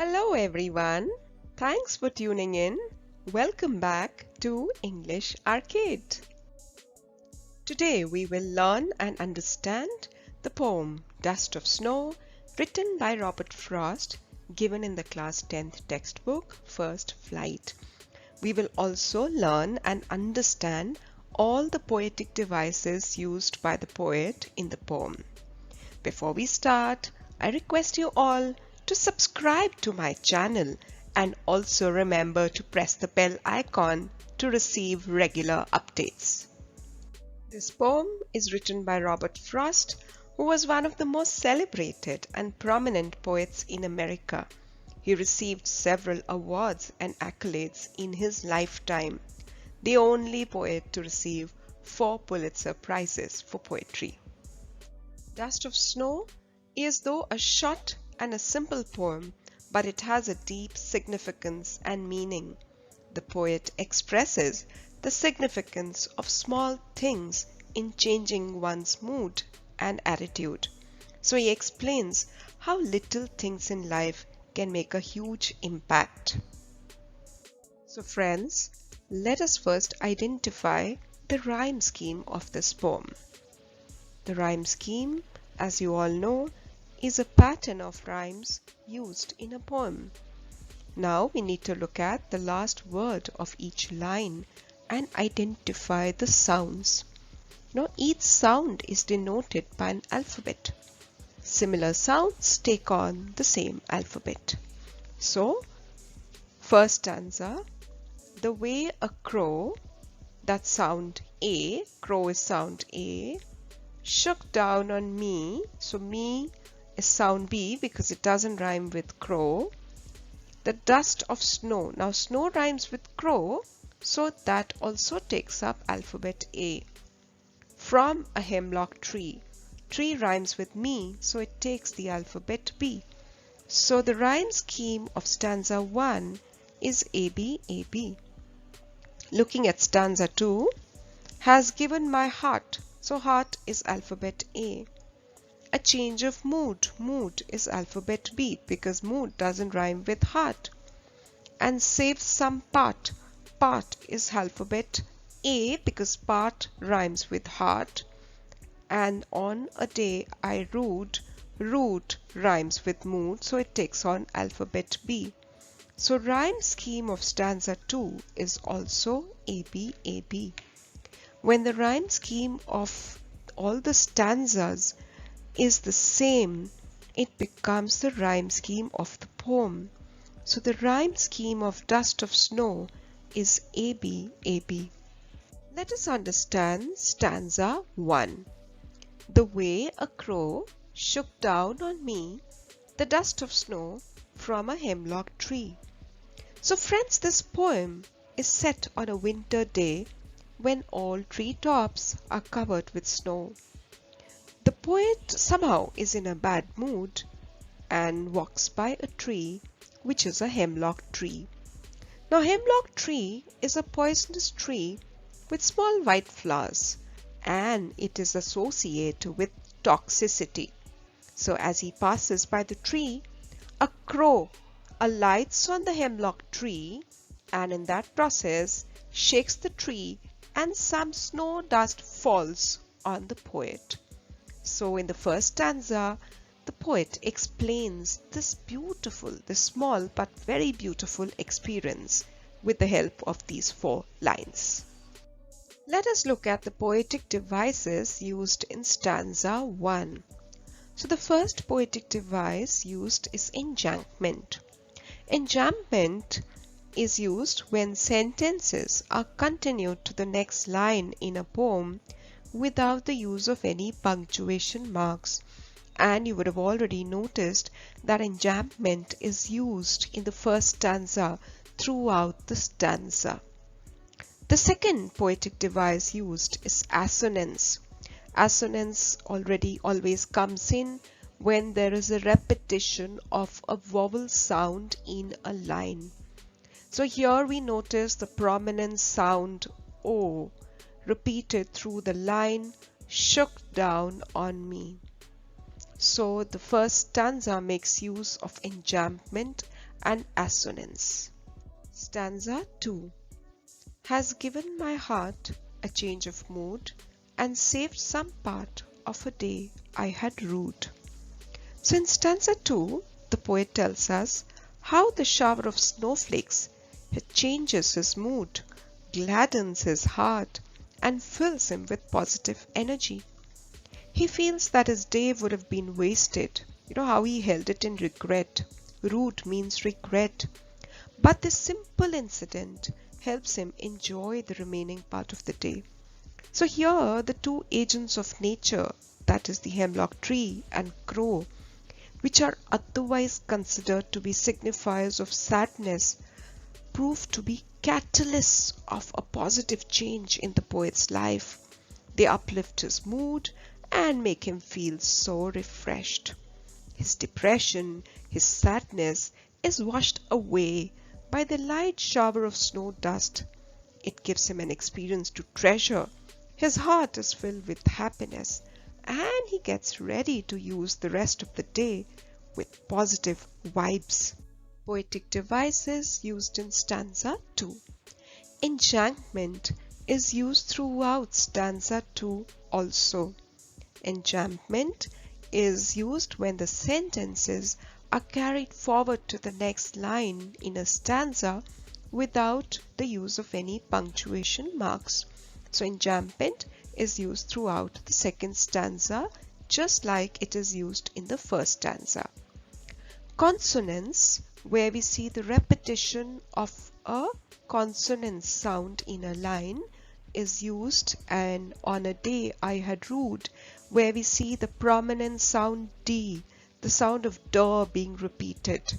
Hello everyone. Thanks for tuning in. Welcome back to English Arcade. Today we will learn and understand the poem Dust of Snow written by Robert Frost, given in the class 10th textbook First Flight. We will also learn and understand all the poetic devices used by the poet in the poem. Before we start, I request you all to subscribe to my channel and also remember to press the bell icon to receive regular updates. This poem is written by Robert Frost, who was one of the most celebrated and prominent poets in America. He received several awards and accolades in his lifetime, the only poet to receive 4 Pulitzer Prizes for poetry. Dust of Snow is though a short and a simple poem, but it has a deep significance and meaning. The poet expresses the significance of small things in changing one's mood and attitude. So he explains how little things in life can make a huge impact. So friends, let us first identify the rhyme scheme of this poem. The rhyme scheme, as you all know, is a pattern of rhymes used in a poem. Now we need to look at the last word of each line and identify the sounds. Now each sound is denoted by an alphabet. Similar sounds take on the same alphabet. So, first stanza, the way a crow, that sound A, crow is sound A, shook down on me, so me is sound B because it doesn't rhyme with crow. The dust of snow, now snow rhymes with crow, so that also takes up alphabet A. From a hemlock tree, tree rhymes with me, so it takes the alphabet B. So the rhyme scheme of stanza 1 is AB, AB. Looking at stanza 2, has given my heart, so heart is alphabet A. A change of mood, mood is alphabet B because mood doesn't rhyme with heart. And save some part, part is alphabet A because part rhymes with heart. And on a day I rued, rude rhymes with mood, so it takes on alphabet B. So rhyme scheme of stanza 2 is also AB, AB. When the rhyme scheme of all the stanzas is the same, it becomes the rhyme scheme of the poem. So the rhyme scheme of Dust of Snow is AB, AB. Let us understand stanza 1. The way a crow shook down on me the dust of snow from a hemlock tree. So friends, this poem is set on a winter day when all tree tops are covered with snow. The poet somehow is in a bad mood and walks by a tree which is a hemlock tree. Now hemlock tree is a poisonous tree with small white flowers and it is associated with toxicity. So as he passes by the tree, a crow alights on the hemlock tree and in that process shakes the tree and some snow dust falls on the poet. So in the first stanza, the poet explains this small but very beautiful experience with the help of these 4 lines. Let us look at the poetic devices used in stanza 1. So the first poetic device used is enjambment. Enjambment is used when sentences are continued to the next line in a poem without the use of any punctuation marks. And you would have already noticed that enjambment is used in the first stanza throughout the stanza. The second poetic device used is assonance. Assonance always comes in when there is a repetition of a vowel sound in a line. So here we notice the prominent sound O repeated through the line, shook down on me. So the first stanza makes use of enjambment and assonance. Stanza 2 has given my heart a change of mood and saved some part of a day I had rued. So in stanza 2, the poet tells us how the shower of snowflakes changes his mood, gladdens his heart, and fills him with positive energy. He feels that his day would have been wasted. You know how he held it in regret. Root means regret. But this simple incident helps him enjoy the remaining part of the day. So here the two agents of nature, that is the hemlock tree and crow, which are otherwise considered to be signifiers of sadness, prove to be catalysts of a positive change in the poet's life. They uplift his mood and make him feel so refreshed. His depression, his sadness is washed away by the light shower of snow dust. It gives him an experience to treasure. His heart is filled with happiness and he gets ready to use the rest of the day with positive vibes. Poetic devices used in stanza 2. Enjambment is used throughout stanza 2 also. Enjambment is used when the sentences are carried forward to the next line in a stanza without the use of any punctuation marks. So enjambment is used throughout the second stanza just like it is used in the first stanza. Consonance, where we see the repetition of a consonant sound in a line, is used, and on a day I had rued, where we see the prominent sound D, the sound of D being repeated.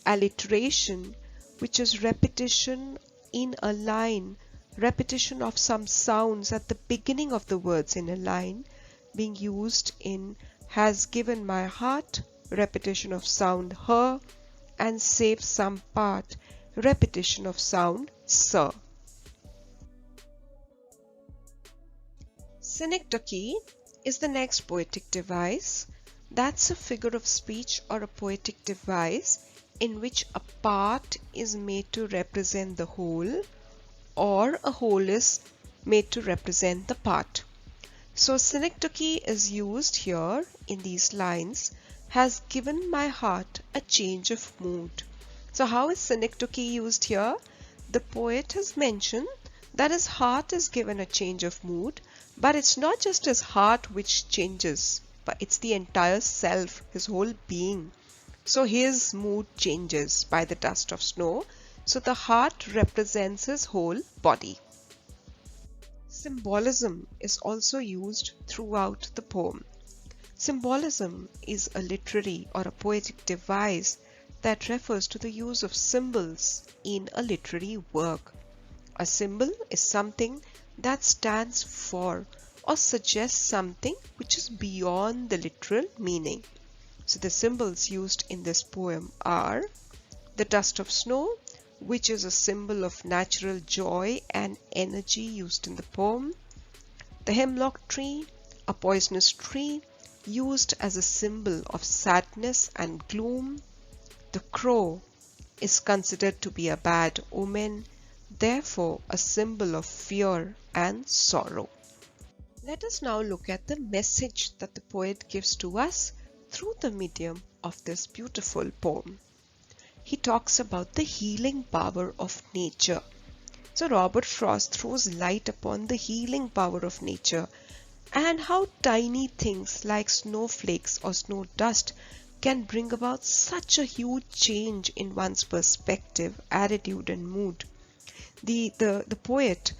Alliteration, which is repetition in a line, repetition of some sounds at the beginning of the words in a line, being used in has given my heart, repetition of sound her, and save some part, repetition of sound sir. Synecdoche is the next poetic device. That's a figure of speech or a poetic device in which a part is made to represent the whole or a whole is made to represent the part. So synecdoche is used here in these lines, has given my heart a change of mood. So how is synecdoche used here? The poet has mentioned that his heart is given a change of mood, but it's not just his heart which changes, but it's the entire self, his whole being. So his mood changes by the dust of snow. So the heart represents his whole body. Symbolism is also used throughout the poem. Symbolism is a literary or a poetic device that refers to the use of symbols in a literary work. A symbol is something that stands for or suggests something which is beyond the literal meaning. So the symbols used in this poem are the dust of snow, which is a symbol of natural joy and energy used in the poem. The hemlock tree, a poisonous tree, used as a symbol of sadness and gloom. The crow is considered to be a bad omen, therefore a symbol of fear and sorrow. Let us now look at the message that the poet gives to us through the medium of this beautiful poem. He talks about the healing power of nature. So Robert Frost throws light upon the healing power of nature and how tiny things like snowflakes or snow dust can bring about such a huge change in one's perspective, attitude and mood. The poet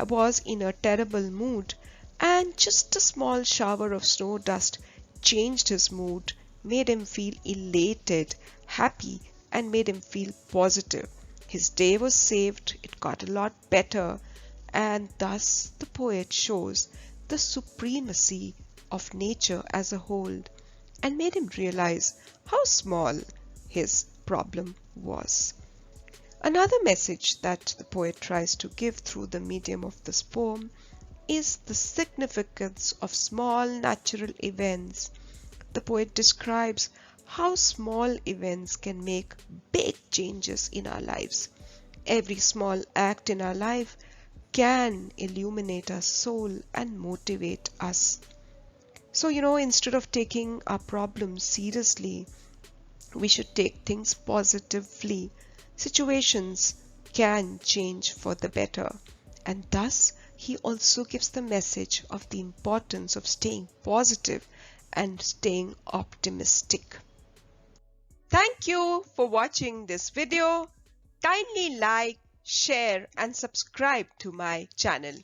was in a terrible mood and just a small shower of snow dust changed his mood, made him feel elated, happy, and made him feel positive. His day was saved, it got a lot better, and thus the poet shows the supremacy of nature as a whole and made him realize how small his problem was. Another message that the poet tries to give through the medium of this poem is the significance of small natural events. The poet describes how small events can make big changes in our lives. Every small act in our life can illuminate our soul and motivate us. So, instead of taking our problems seriously, we should take things positively. Situations can change for the better. And thus, he also gives the message of the importance of staying positive and staying optimistic. Thank you for watching this video. Kindly like, share and subscribe to my channel.